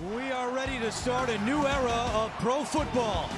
We are ready to start a new era of pro football.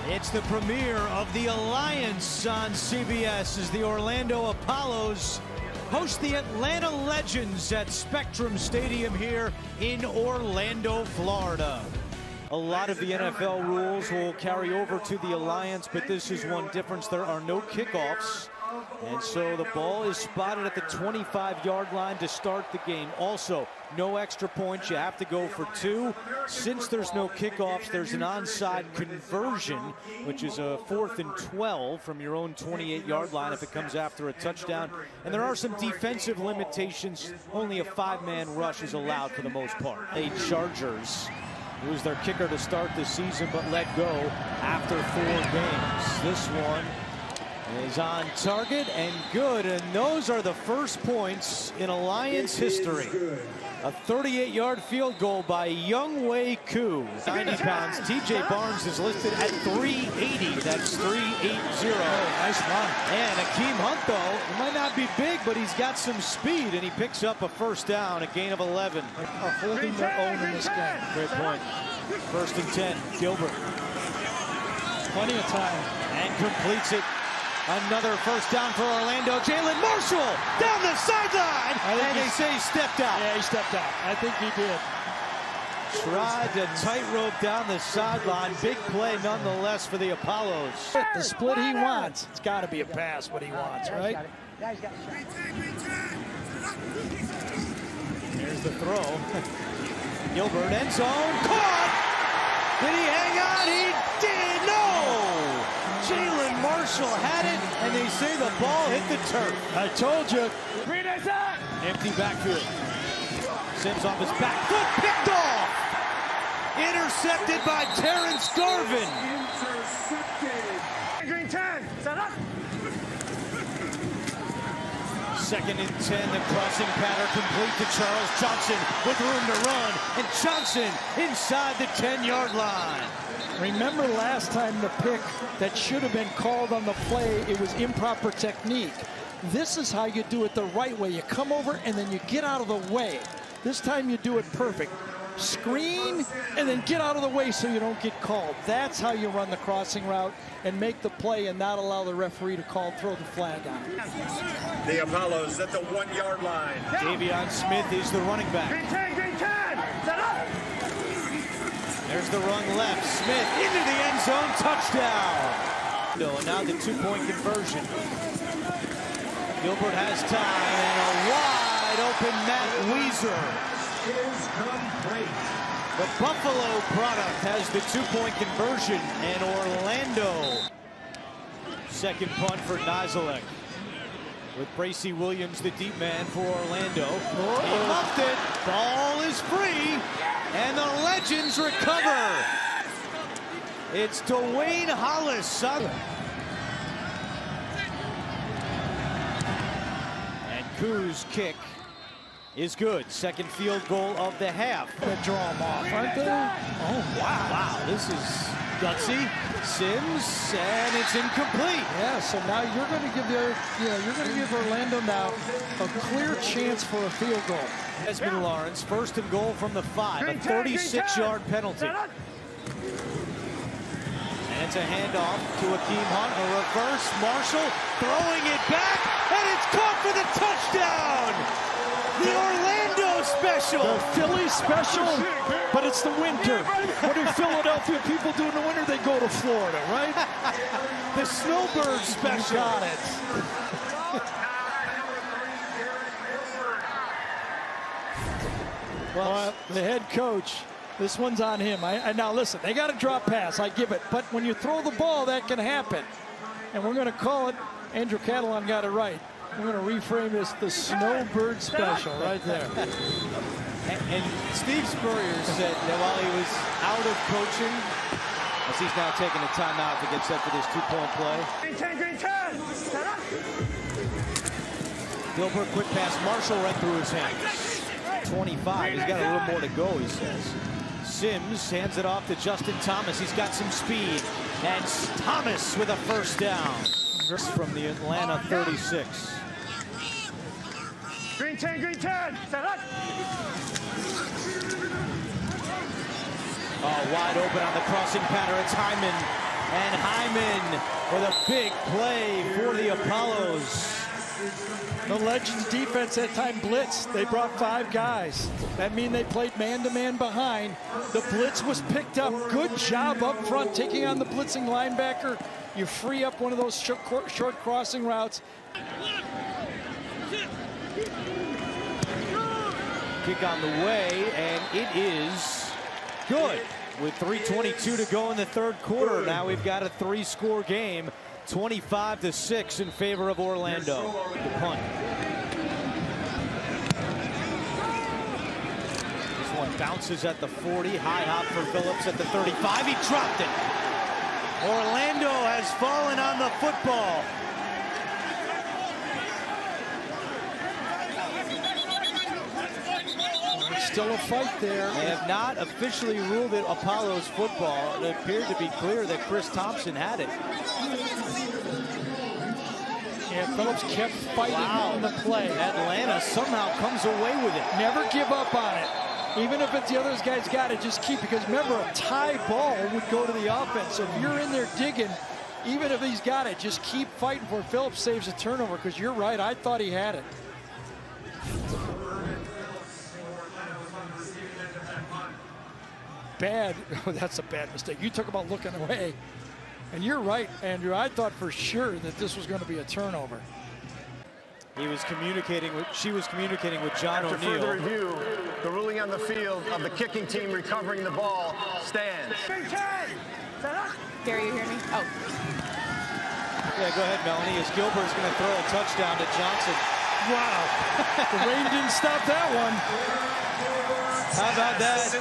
It's the premiere of the Alliance on CBS as the Orlando Apollos host the Atlanta Legends at Spectrum Stadium here in Orlando, Florida. A lot of the NFL rules will carry over to the Alliance, but this is one difference. There are no kickoffs. And so the ball is spotted at the 25-yard line to start the game. Also, no extra points. You have to go for two. Since there's no kickoffs, there's an onside conversion, which is a 4th and 12 from your own 28-yard line if it comes after a touchdown. And there are some defensive limitations. Only a 5-man rush is allowed for the most part. The Chargers lose their kicker to start the season, but let go after 4 games. This one is on target and good, and those are the first points in Alliance history. A 38-yard field goal by Younghoe Koo. 90 pounds. TJ Barnes is listed at 380. That's 380. Nice run. And Akeem Hunt, though, he might not be big, but he's got some speed, and he picks up a first down, a gain of 11. Are holding their own in this game. Great point. 1st and 10. Gilbert. Plenty of time. And completes it. Another first down for Orlando. Jalen Marshall down the sideline. And they say he stepped out. Yeah, he stepped out. I think he did. Tried to tightrope down the sideline. Big play nonetheless for the Apollos. The split he wants. It's got to be a pass what he wants, right? Here's the throw. Gilbert, end zone. Caught! Did he hang on? He did! No! Jalen Marshall had it, and they say the ball hit the turf. I told you. Empty backfield. Sims off his back foot, picked off. Intercepted by Terrence Garvin. Green 10, set up. 2nd and 10, the crossing pattern complete to Charles Johnson with room to run, and Johnson inside the 10-yard line. Remember last time the pick that should have been called on the play, it was improper technique. This is how you do it the right way. You come over and then you get out of the way. This time you do it perfect. Screen and then get out of the way so you don't get called. That's how you run the crossing route and make the play and not allow the referee to throw the flag on it. The Apollos at the 1-yard line. Davion Smith is the running back. Green 10, set up. There's the run left. Smith into the end zone. Touchdown. And now the 2-point conversion. Gilbert has time and a wide open Matt Weezer. The Buffalo product has the 2-point conversion, and Orlando. 2nd punt for Nizelek. With Bracy Williams, the deep man for Orlando. He muffed it. Ball is free. And the Legends recover. It's Dwayne Hollis. And Koo's kick is good. 2nd field goal of the half. They draw them off, aren't they? Oh, wow. Wow, this is gutsy. Sims, and it's incomplete. Yeah, so now you're going to give you're going to give Orlando now a clear chance for a field goal. Desmond Lawrence, 1st and goal from the 5, a 36-yard penalty. And it's a handoff to Akeem Hunt, a reverse. Marshall throwing it back, and it's caught for the touchdown. The Orlando special. The Philly special, but it's the winter. What do Philadelphia people do in the winter? They go to Florida, right? The Snowbird special. You got it. Well, the head coach, this one's on him. Now listen, they got a drop pass, I give it. But when you throw the ball, that can happen. And we're going to call it, Andrew Catalan got it right. We're going to reframe this the Snowbird special right there. And Steve Spurrier said that while he was out of coaching, as he's now taking a timeout to get set for this 2-point play. Green 10, set up. Gilbert, quick pass, Marshall right through his hands. 25, he's got a little more to go, he says. Sims hands it off to Justin Thomas. He's got some speed. And Thomas with a first down. From the Atlanta 36. Green 10, set up. Oh, wide open on the crossing pattern. It's Hyman. And Hyman with a big play for the Apollos. The Legends defense that time blitzed. They brought 5 guys. That means they played man-to-man behind. The blitz was picked up. Good job up front taking on the blitzing linebacker. You free up one of those short crossing routes. Kick on the way, and it is good. With 3:22 to go in the third quarter, now we've got a 3-score game, 25-6 in favor of Orlando. The punt. This one bounces at the 40, high hop for Phillips at the 35. He dropped it. Orlando has fallen on the football. Still a fight there. They have not officially ruled it Apollos football. It appeared to be clear that Chris Thompson had it. Yeah, Phillips kept fighting on the play. Atlanta somehow comes away with it. Never give up on it. Even if it's the other guys got it, just keep, because remember, a tie ball would go to the offense. So if you're in there digging, even if he's got it, just keep fighting for it. Phillips saves a turnover, because you're right, I thought he had it. Bad. Oh, that's a bad mistake. You took about looking away. And you're right, Andrew. I thought for sure that this was going to be a turnover. She was communicating with John O'Neill. After further review, the ruling on the field of the kicking team recovering the ball stands. Gary, you hear me? Oh. Yeah, go ahead, Melanie. As Gilbert's going to throw a touchdown to Johnson. Wow. The rain didn't stop that one. How about that?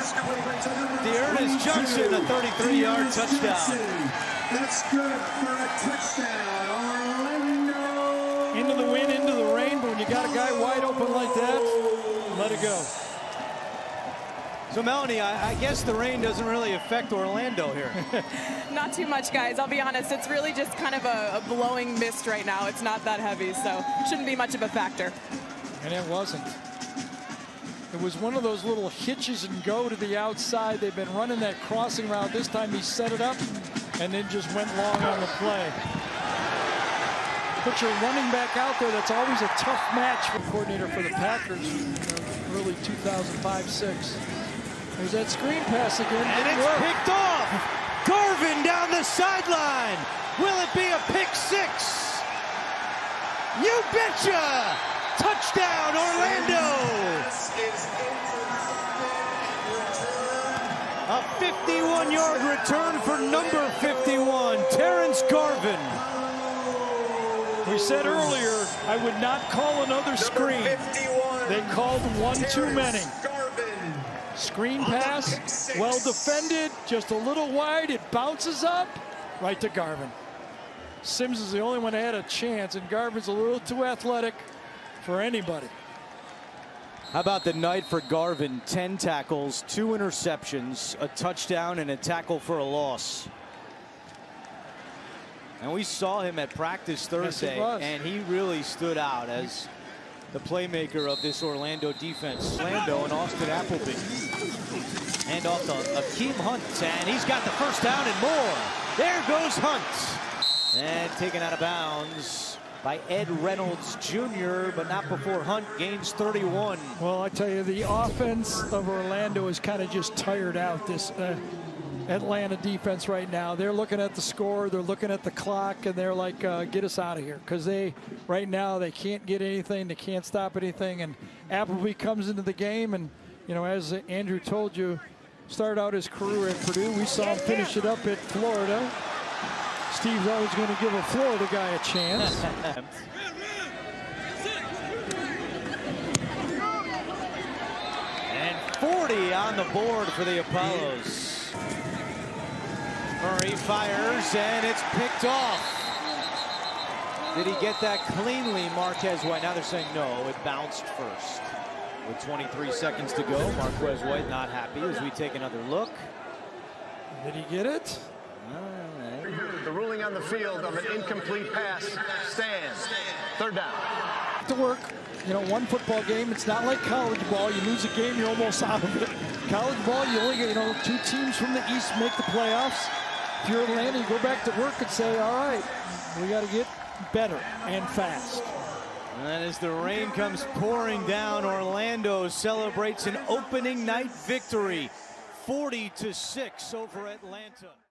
Dearness Johnson, a 33-yard touchdown. That's good for a touchdown. Orlando. Into the wind, into the rain, but when you got a guy wide open like that, let it go. So, Melanie, I guess the rain doesn't really affect Orlando here. Not too much, guys. I'll be honest. It's really just kind of a blowing mist right now. It's not that heavy, so shouldn't be much of a factor. And it wasn't. It was one of those little hitches and go to the outside. They've been running that crossing route. This time he set it up and then just went long on the play. Put your running back out there. That's always a tough match for coordinator for the Packers. Early 2005-06. There's that screen pass again. And it's picked off. Garvin down the sideline. Will it be a pick six? You betcha! Touchdown, Orlando! A 51-yard return for number 51, Terrence Garvin. We said earlier, I would not call another screen. They called one too many. Screen pass, well defended, just a little wide. It bounces up, right to Garvin. Sims is the only one that had a chance, and Garvin's a little too athletic for anybody. How about the night for Garvin? 10 tackles, 2 interceptions, a touchdown, and a tackle for a loss. And we saw him at practice Thursday, and he really stood out as the playmaker of this Orlando defense. Slando and Austin Appleby. Hand off to Akeem Hunt, and he's got the first down and more. There goes Hunt. And taken out of bounds by Ed Reynolds Jr., but not before Hunt gains 31. Well, I tell you, the offense of Orlando is kind of just tired out, this Atlanta defense right now. They're looking at the score, they're looking at the clock, and they're like, get us out of here. Because right now, they can't get anything, they can't stop anything. And Appleby comes into the game, and, you know, as Andrew told you, started out his career at Purdue. We saw him finish it up at Florida. Steve's always going to give a Florida guy a chance. And 40 on the board for the Apollos. Murray fires, and it's picked off. Did he get that cleanly, Marquez White? Now they're saying no, it bounced first. With 23 seconds to go, Marquez White not happy as we take another look. Did he get it? The ruling on the field of an incomplete pass stands. Third down. To work. You know, one football game, it's not like college ball. You lose a game, you're almost out of it. college ball, you only get, 2 teams from the East make the playoffs. If you're Atlanta, you go back to work and say, all right, we got to get better and fast. And as the rain comes pouring down, Orlando celebrates an opening night victory, 40-6 over Atlanta.